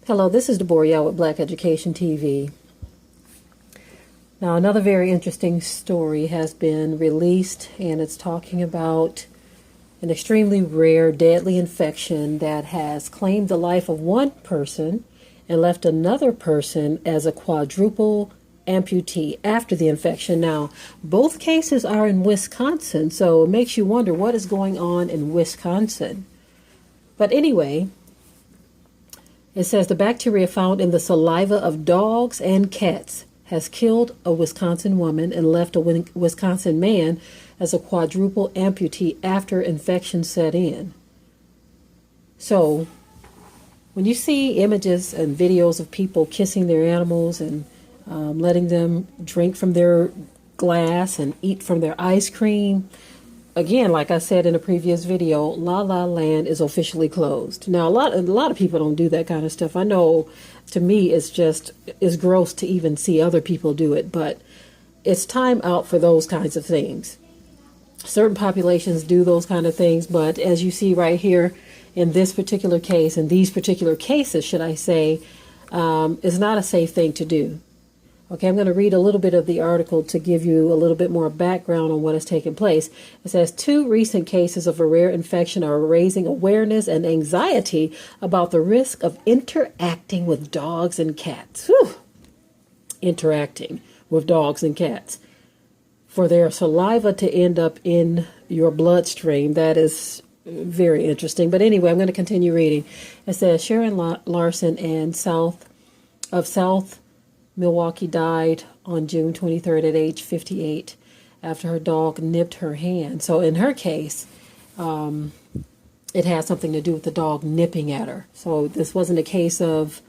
Hello, this is Deborah with Black Education TV. Now, another very interesting story has been released, and it's talking about an extremely rare, deadly infection that has claimed the life of one person and left another person as a quadruple amputee after the infection. Now, both cases are in Wisconsin, so it makes you wonder what is going on in Wisconsin. But anyway, it says the bacteria found in the saliva of dogs and cats has killed a Wisconsin woman and left a Wisconsin man as a quadruple amputee after infection set in. So, when you see images and videos of people kissing their animals and letting them drink from their glass and eat from their ice cream, again, like I said in a previous video, La La Land is officially closed. Now, a lot of people don't do that kind of stuff. I know, to me, it's gross to even see other people do it, but it's time out for those kinds of things. Certain populations do those kind of things, but as you see right here in this particular case, in these particular cases, should I say, is not a safe thing to do. Okay, I'm going to read a little bit of the article to give you a little bit more background on what has taken place. It says 2 recent cases of a rare infection are raising awareness and anxiety about the risk of interacting with dogs and cats. Whew. Interacting with dogs and cats. For their saliva to end up in your bloodstream, that is very interesting. But anyway, I'm going to continue reading. It says Sharon Larson and South Milwaukee died on June 23rd at age 58 after her dog nipped her hand. So in her case, it had something to do with the dog nipping at her. So this wasn't a case of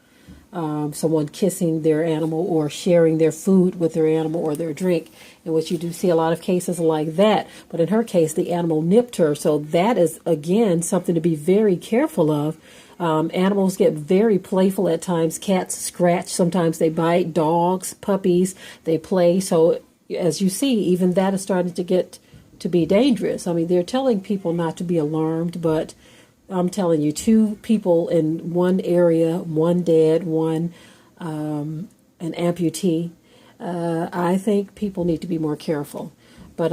someone kissing their animal or sharing their food with their animal or their drink, in which you do see a lot of cases like that. But in her case, the animal nipped her. So that is, again, something to be very careful of. Animals get very playful at times. Cats scratch. Sometimes they bite. Dogs, puppies, they play. So as you see, even that is starting to get to be dangerous. I mean, they're telling people not to be alarmed, but I'm telling you, 2 people in one area, one dead, one an amputee. I think people need to be more careful. But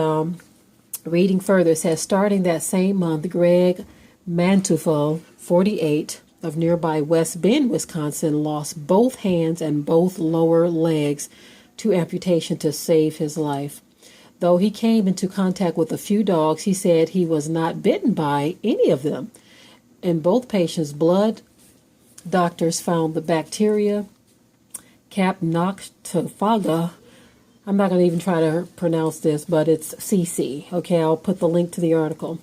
reading further, it says, starting that same month, Greg Manteuffel, 48, of nearby West Bend, Wisconsin, lost both hands and both lower legs to amputation to save his life. Though he came into contact with a few dogs, he said he was not bitten by any of them. In both patients' blood, doctors found the bacteria Capnoctophaga. I'm not going to even try to pronounce this, but it's CC. Okay, I'll put the link to the article.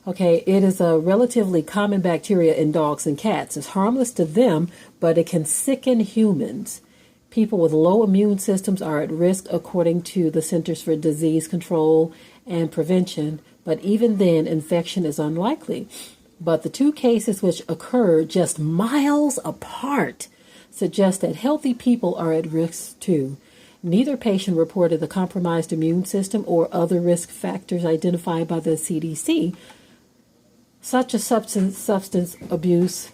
Okay, it is a relatively common bacteria in dogs and cats. It's harmless to them, but it can sicken humans. People with low immune systems are at risk, according to the Centers for Disease Control and Prevention, but even then, infection is unlikely. But the 2 cases which occurred just miles apart suggest that healthy people are at risk too. Neither patient reported the compromised immune system or other risk factors identified by the CDC, such as substance abuse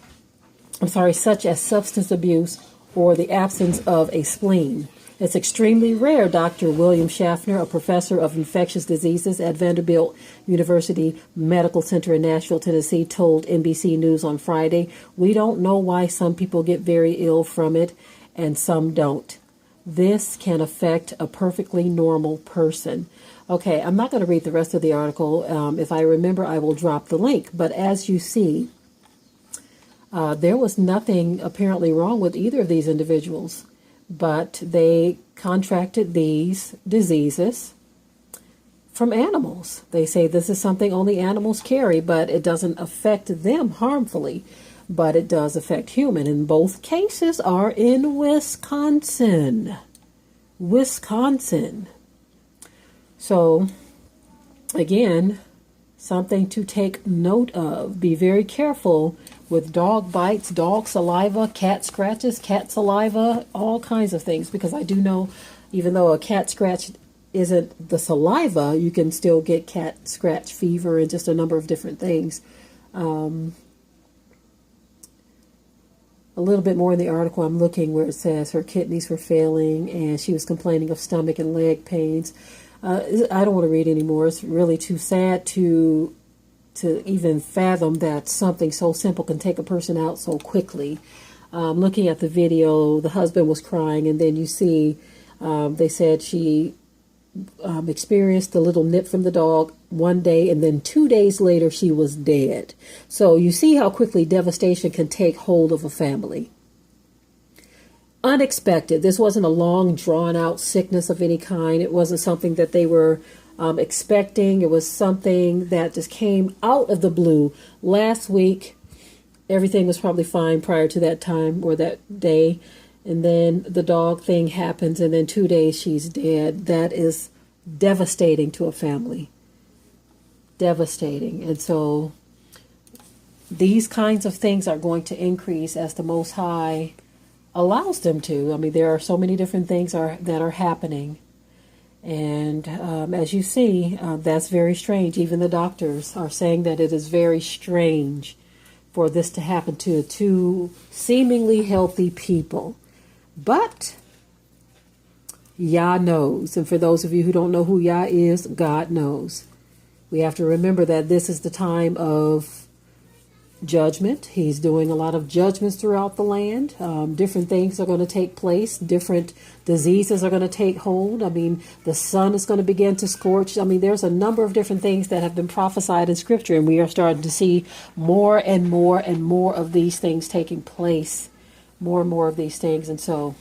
or the absence of a spleen. It's extremely rare, Dr. William Schaffner, a professor of infectious diseases at Vanderbilt University Medical Center in Nashville, Tennessee, told NBC News on Friday, "We don't know why some people get very ill from it and some don't. This can affect a perfectly normal person." Okay, I'm not going to read the rest of the article. If I remember, I will drop the link. But as you see, there was nothing apparently wrong with either of these individuals, but they contracted these diseases from animals. They say this is something only animals carry, but it doesn't affect them harmfully, but it does affect human. And both cases are in Wisconsin. Wisconsin. So, again, something to take note of. Be very careful with dog bites, dog saliva, cat scratches, cat saliva, all kinds of things. Because I do know, even though a cat scratch isn't the saliva, you can still get cat scratch fever and just a number of different things. a little bit more in the article I'm looking where it says her kidneys were failing and she was complaining of stomach and leg pains. I don't want to read anymore. It's really too sad to even fathom that something so simple can take a person out so quickly. Looking at the video, the husband was crying, and then you see they said she experienced a little nip from the dog one day, and then 2 days later she was dead. So you see how quickly devastation can take hold of a family. Unexpected. This wasn't a long, drawn-out sickness of any kind. It wasn't something that they were expecting. It was something that just came out of the blue. Last week, everything was probably fine prior to that time or that day. And then the dog thing happens, and then 2 days she's dead. That is devastating to a family. Devastating. And so these kinds of things are going to increase as the Most High allows them to. I mean, there are so many different things that are happening. And as you see, that's very strange. Even the doctors are saying that it is very strange for this to happen to two seemingly healthy people. But Yah knows. And for those of you who don't know who Yah is, God knows. We have to remember that this is the time of judgment. He's doing a lot of judgments throughout the land. Different things are going to take place. Different diseases are going to take hold. I mean, the sun is going to begin to scorch. I mean, there's a number of different things that have been prophesied in Scripture, and we are starting to see more and more and more of these things taking place. More and more of these things. And so,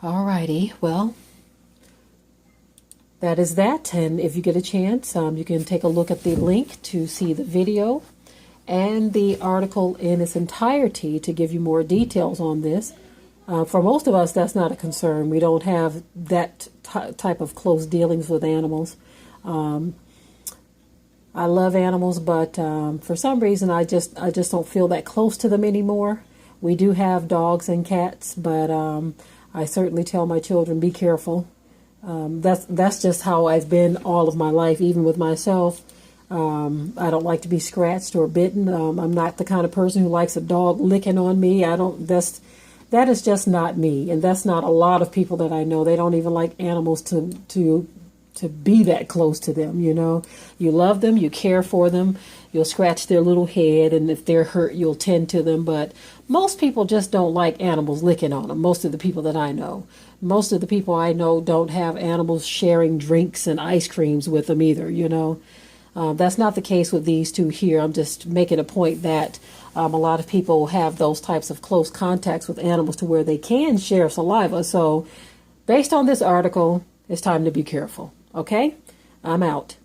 Alrighty, well, that is that. And if you get a chance, you can take a look at the link to see the video and the article in its entirety to give you more details on this. For most of us, that's not a concern. We don't have that type of close dealings with animals. I love animals, but for some reason, I just don't feel that close to them anymore. We do have dogs and cats, but I certainly tell my children, be careful. That's just how I've been all of my life, even with myself. I don't like to be scratched or bitten. I'm not the kind of person who likes a dog licking on me. That is just not me, and that's not a lot of people that I know. They don't even like animals to be that close to them, you know. You love them, you care for them, you'll scratch their little head, and if they're hurt, you'll tend to them. But most people just don't like animals licking on them, most of the people that I know. Most of the people I know don't have animals sharing drinks and ice creams with them either, you know. That's not the case with these two here. I'm just making a point that a lot of people have those types of close contacts with animals to where they can share saliva. So based on this article, it's time to be careful. Okay? I'm out.